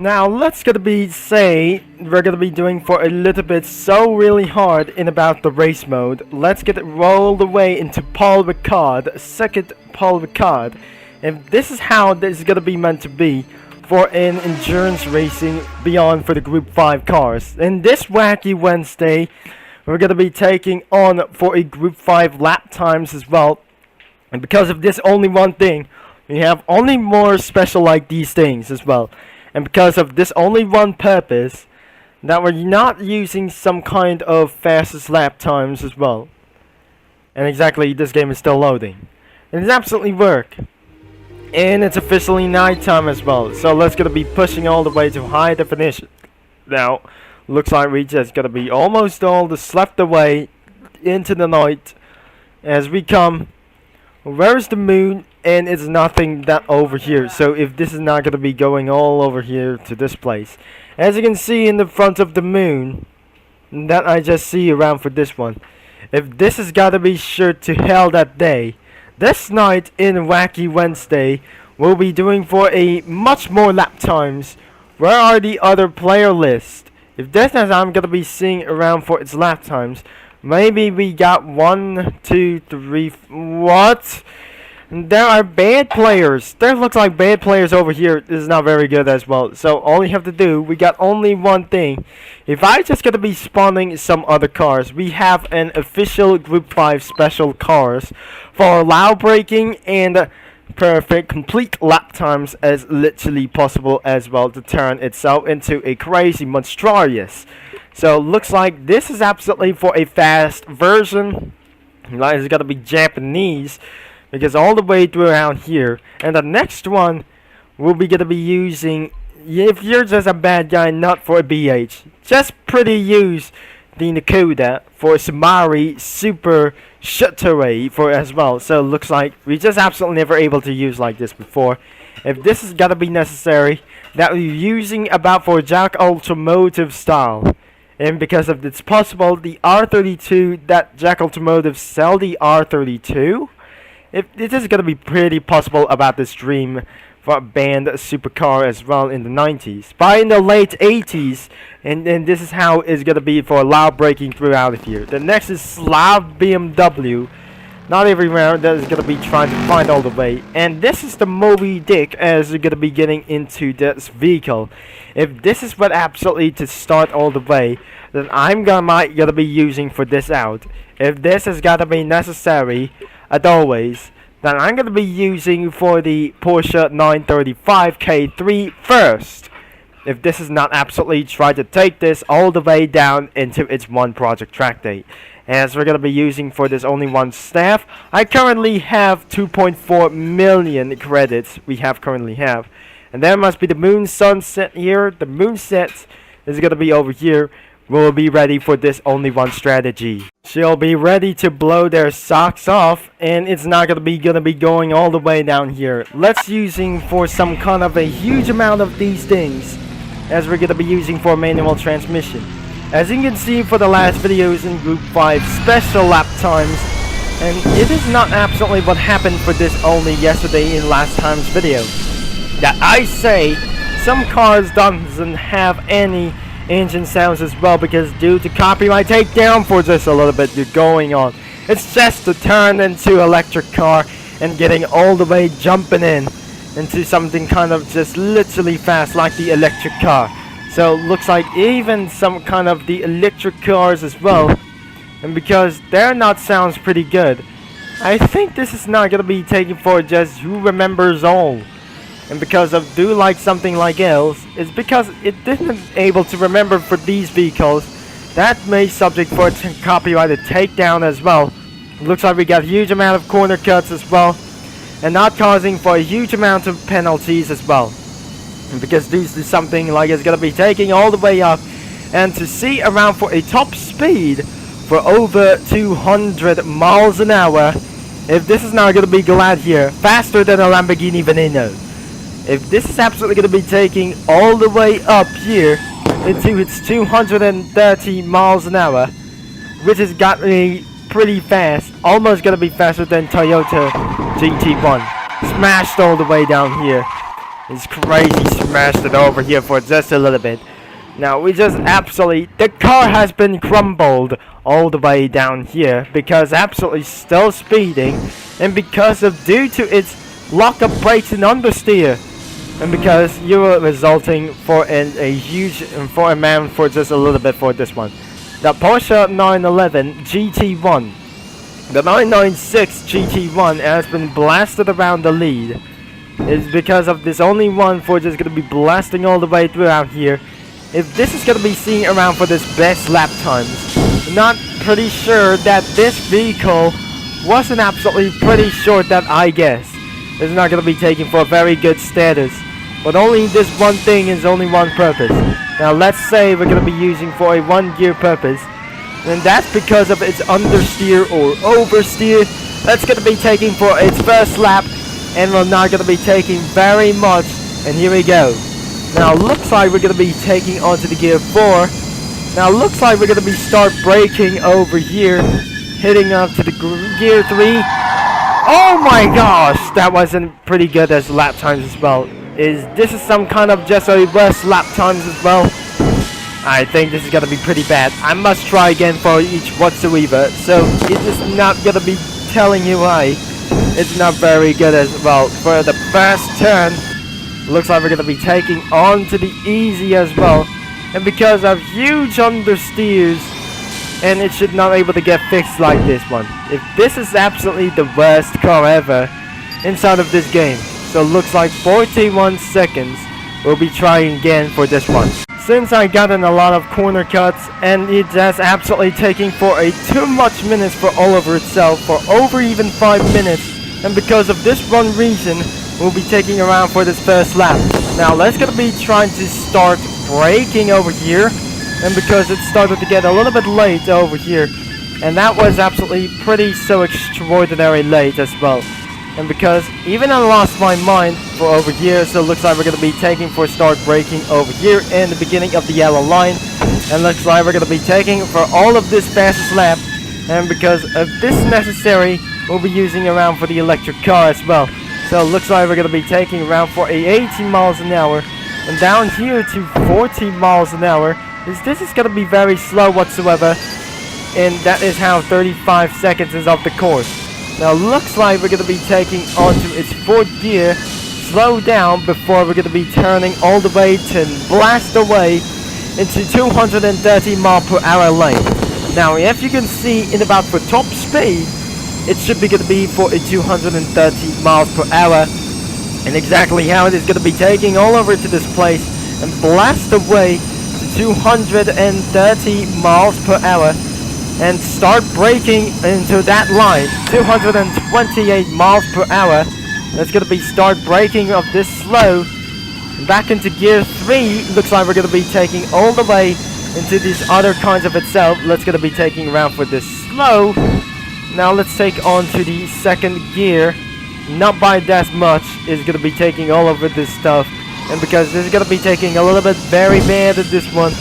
Now let's gonna be say we're gonna be doing for a little bit so really hard in about the race mode. Let's get it rolled away into Paul Ricard, second Paul Ricard. And this is how this is gonna be meant to be for an endurance racing beyond for the Group 5 cars. In this wacky Wednesday, we're gonna be taking on for a Group 5 lap times as well. And because of this only one thing, we have only more special like these things as well. And because of this only one purpose, that we're not using some kind of fastest lap times as well. And exactly, this game is still loading. And it's absolutely work. And it's officially nighttime as well. So let's gonna be pushing all the way to high definition. Now, looks like we just gonna be almost all the slept away into the night as we come. Where's the moon? And it's nothing that over here. So if this is not going to be going all over here to this place. As you can see in the front of the moon, that I just see around for this one. If this has got to be sure to hell that day, this night in Wacky Wednesday, we'll be doing for a much more lap times. Where are the other player lists? If this is I'm going to be seeing around for its lap times, maybe we got 1, 2, 3, what? There are bad players. There looks like bad players over here. This is not very good as well. So all you have to do, we got only one thing. If I just gonna be spawning some other cars, we have an official Group 5 special cars for loud braking and perfect complete lap times as literally possible as well to turn itself into a crazy monstrous. So looks like this is absolutely for a fast version. Like it's gonna be Japanese. Because all the way through around here. And the next one will be going to be using, if you're just a bad guy, not for a BH, just pretty use the Nakoda for Samari Super Shuttering for as well. So it looks like we just absolutely never able to use like this before. If this is going to be necessary, that we're using about for Jack Automotive style. And because of it's possible, the R32 that Jack Automotive sell the R32. If it is going to be pretty possible about this dream for a band supercar as well in the 90s. By in the late 80s, and this is how it's going to be for loud braking throughout here. The next is Slav BMW. Not everywhere that is going to be trying to find all the way. And this is the Moby Dick as you're going to be getting into this vehicle. If this is what absolutely to start all the way, then I'm might gonna be using for this out. If this has got to be necessary, as always, then I'm going to be using for the Porsche 935 K3 first. If this is not absolutely try to take this all the way down into its one project Trackday. As we're going to be using for this only one staff, I currently have 2.4 million credits currently have. And there must be the moon sunset here. The moon set is going to be over here. We'll be ready for this only one strategy. She'll be ready to blow their socks off, and it's not gonna be going all the way down here. Let's using for some kind of a huge amount of these things, as we're gonna be using for manual transmission. As you can see for the last videos in Group 5 special lap times, and it is not absolutely what happened for this only yesterday in last time's video. That I say, some cars doesn't have any engine sounds as well because due to copyright takedown for just a little bit going on. It's just to turn into electric car and getting all the way jumping into something kind of just literally fast like the electric car. So looks like even some kind of the electric cars as well, and because their not sounds pretty good, I think this is not gonna be taken for just who remembers all. And because of do like something like else, it's because it didn't able to remember for these vehicles. That may subject for copyrighted takedown as well. Looks like we got a huge amount of corner cuts as well, and not causing for a huge amount of penalties as well. And because this is something like it's gonna be taking all the way up, and to see around for a top speed for over 200 miles an hour. If this is not gonna be glad here, faster than a Lamborghini Veneno. If this is absolutely going to be taking all the way up here into its 230 miles an hour, which has got me pretty fast, almost going to be faster than Toyota GT1. Smashed all the way down here. It's crazy smashed it over here for just a little bit. Now we just absolutely, the car has been crumbled all the way down here because absolutely still speeding, and because of due to its lock-up brakes and understeer, and because you were resulting for a huge for amount for just a little bit for this one. The Porsche 911 GT1, the 996 GT1 has been blasted around the lead. It's because of this only one for just gonna be blasting all the way throughout here. If this is gonna be seen around for this best lap times, not pretty sure that this vehicle wasn't absolutely pretty short that I guess. It's not gonna be taken for a very good status. But only this one thing is only one purpose. Now let's say we're gonna be using for a one gear purpose. And that's because of its understeer or oversteer. That's gonna be taking for its first lap. And we're not gonna be taking very much. And here we go. Now looks like we're gonna be taking onto the gear 4. Now looks like we're gonna be start braking over here. Hitting up to the gear 3. Oh my gosh! That wasn't pretty good as lap times as well. This is some kind of just a worse lap times as well? I think this is gonna be pretty bad. I must try again for each whatsoever. So it is not gonna be telling you why. It's not very good as well. For the first turn, looks like we're gonna be taking on to the easy as well. And because of huge understeers, and it should not be able to get fixed like this one. If this is absolutely the worst car ever inside of this game. So looks like 41 seconds. We'll be trying again for this one. Since I got in a lot of corner cuts and it has absolutely taking for a too much minutes for all over itself for over even 5 minutes, and because of this one reason we'll be taking around for this first lap. Now let's gonna be trying to start braking over here, and because it started to get a little bit late over here, and that was absolutely pretty so extraordinary late as well. And because even I lost my mind for over here, so it looks like we're going to be taking for start braking over here in the beginning of the yellow line. And looks like we're going to be taking for all of this fastest lap. And because of this necessary, we'll be using around for the electric car as well. So it looks like we're going to be taking around for a 80 miles an hour. And down here to 40 miles an hour. This is going to be very slow whatsoever. And that is how 35 seconds is off the course. Now looks like we're going to be taking onto its 4th gear, slow down before we're going to be turning all the way to blast away into 230 mile per hour lane. Now if you can see in about for top speed, it should be going to be for a 230 miles per hour. And exactly how it is going to be taking all over to this place and blast away to 230 miles per hour. And start braking into that line, 228 miles per hour. That's going to be start braking of this slow. Back into gear 3, looks like we're going to be taking all the way into these other kinds of itself. Let's going to be taking around for this slow. Now let's take on to the 2nd gear. Not by that much, is going to be taking all over this stuff. And because this is going to be taking a little bit very bad at this one.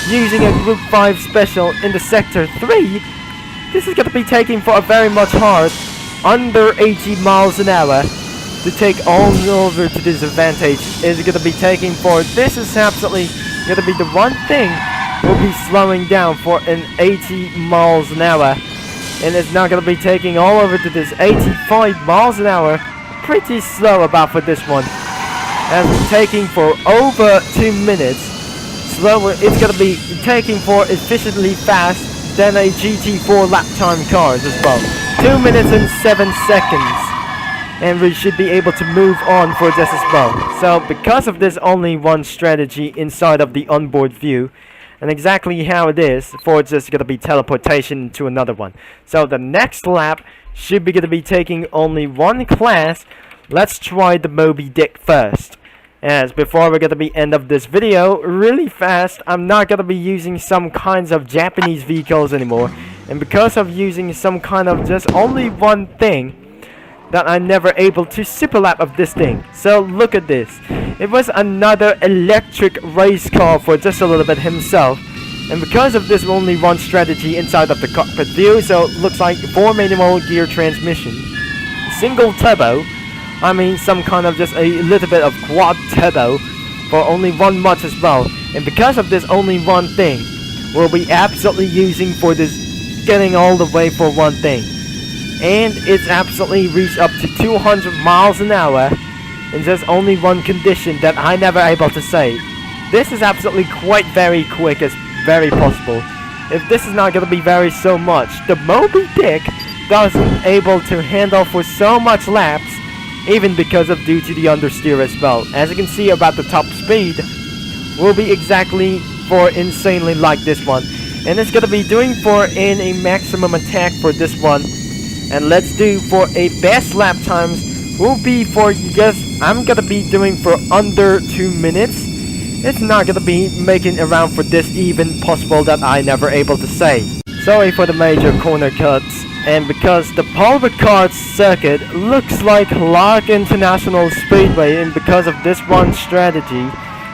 Using a Group 5 special in the Sector 3, this is going to be taking for a very much hard, under 80 miles an hour, to take all over to this advantage. Is going to be taking for, this is absolutely going to be the one thing we'll be slowing down for an 80 miles an hour. And it's not going to be taking all over to this 85 miles an hour, pretty slow about for this one. And taking for over 2 minutes. Slower, it's going to be taking for efficiently fast than a GT4 lap time cars as well. 2 minutes and 7 seconds. And we should be able to move on for this as well. So because of this only one strategy inside of the onboard view, and exactly how it is, for just going to be teleportation to another one. So the next lap should be going to be taking only one class. Let's try the Moby Dick first. As before we're going to be end of this video really fast, I'm not going to be using some kinds of Japanese vehicles anymore. And because of using some kind of just only one thing, that I'm never able to super lap of this thing. So look at this. It was another electric race car for just a little bit himself. And because of this only one strategy inside of the cockpit view, so it looks like 4 manual gear transmission, single turbo, I mean some kind of just a little bit of quad turbo for only one mod as well. And because of this only one thing, we'll be absolutely using for this getting all the way for one thing. And it's absolutely reached up to 200 miles an hour in just only one condition that I never able to say. This is absolutely quite very quick as very possible. If this is not going to be very so much, the Moby Dick doesn't able to handle for so much laps, even because of due to the understeer as well. As you can see about the top speed will be exactly for insanely like this one, and it's going to be doing for in a maximum attack for this one. And let's do for a best lap times will be for, yes, I'm going to be doing for under 2 minutes. It's not going to be making around for this even possible that I never able to say. Sorry for the major corner cuts. And because the Paul Ricard circuit looks like Lark International Speedway, and because of this one strategy,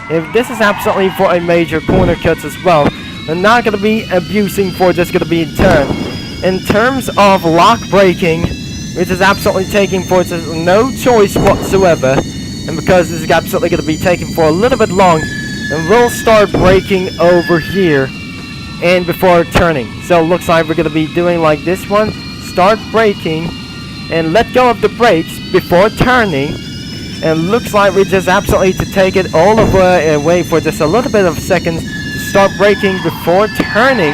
if this is absolutely for a major corner cuts as well, we're not going to be abusing for just going to be in turn. In terms of lock braking, which is absolutely taking for just no choice whatsoever, and because this is absolutely going to be taking for a little bit long, and we'll start braking over here and before turning. So it looks like we're going to be doing like this one, start braking and let go of the brakes before turning, and looks like we just absolutely to take it all the way away for just a little bit of seconds to start braking before turning.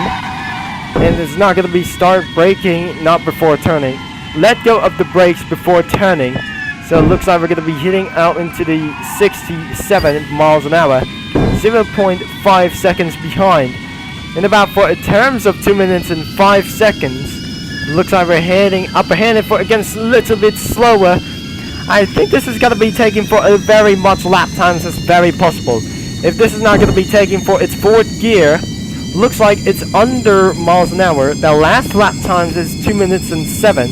And it's not going to be start braking not before turning, let go of the brakes before turning. So it looks like we're going to be hitting out into the 67 miles an hour, 0.5 seconds behind. In about for in terms of 2 minutes and 5 seconds, looks like we're heading upper-handed for against a little bit slower. I think this is going to be taking for a very much lap times as very possible. If this is not going to be taking for its fourth gear, looks like it's under miles an hour. The last lap times is 2 minutes and 7,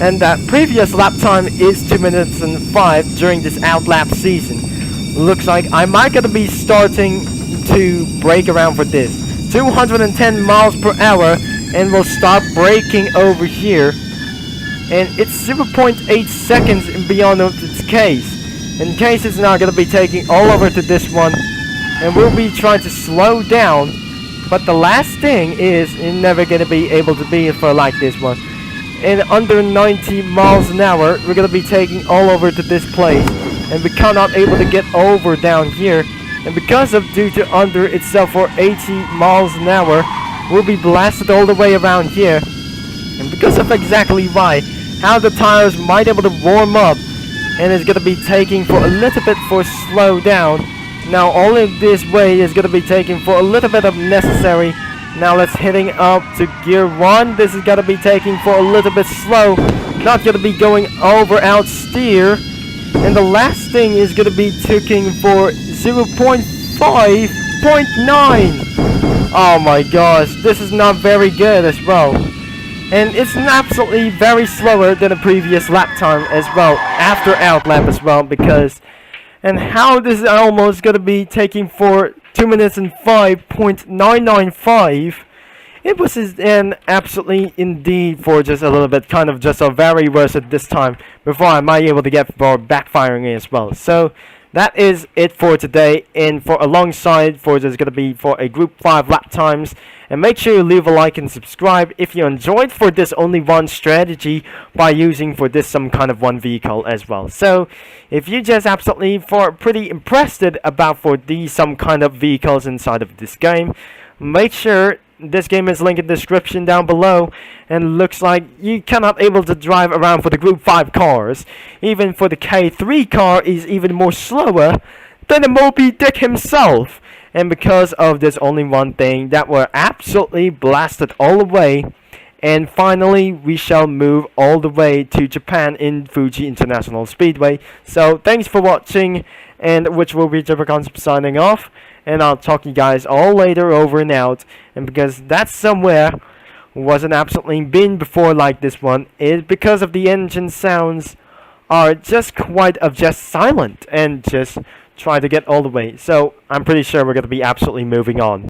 and that previous lap time is 2 minutes and 5 during this outlap season. Looks like I might going to be starting to brake around for this. 210 miles per hour, and we'll stop braking over here, and it's 0.8 seconds beyond its case. In case it's not going to be taking all over to this one, and we'll be trying to slow down, but the last thing is you're never going to be able to be for like this one. In under 90 miles an hour, we're going to be taking all over to this place, and we cannot able to get over down here. And because of due to under itself for 80 miles an hour, we'll be blasted all the way around here. And because of exactly why, how the tires might able to warm up, and it's going to be taking for a little bit for slow down. Now all of this way is going to be taking for a little bit of necessary. Now let's heading up to gear 1. This is going to be taking for a little bit slow, not going to be going over out steer. And the last thing is going to be taking for 0.5.9. Oh my gosh, this is not very good as well. And it's absolutely very slower than the previous lap time as well, after outlap as well, because... And how this is almost going to be taking for 2 minutes and 5.995. It was an absolutely indeed for just a little bit, kind of just a very worse at this time, before I might be able to get for backfiring as well. So that is it for today, and for alongside for just going to be for a group 5 lap times. And make sure you leave a like and subscribe if you enjoyed for this only one strategy by using for this some kind of one vehicle as well. So if you just absolutely for pretty impressed about for these some kind of vehicles inside of this game, make sure this game is linked in the description down below. And looks like you cannot able to drive around for the group 5 cars. Even for the K3 car is even more slower than the Moby Dick himself. And because of this only one thing, that were absolutely blasted all the way. And finally, we shall move all the way to Japan in Fuji International Speedway. So thanks for watching, and which will be Jibbercons signing off. And I'll talk to you guys all later, over and out. And because that somewhere wasn't absolutely been before like this one, is because of the engine sounds are just quite of just silent and just try to get all the way. So I'm pretty sure we're going to be absolutely moving on.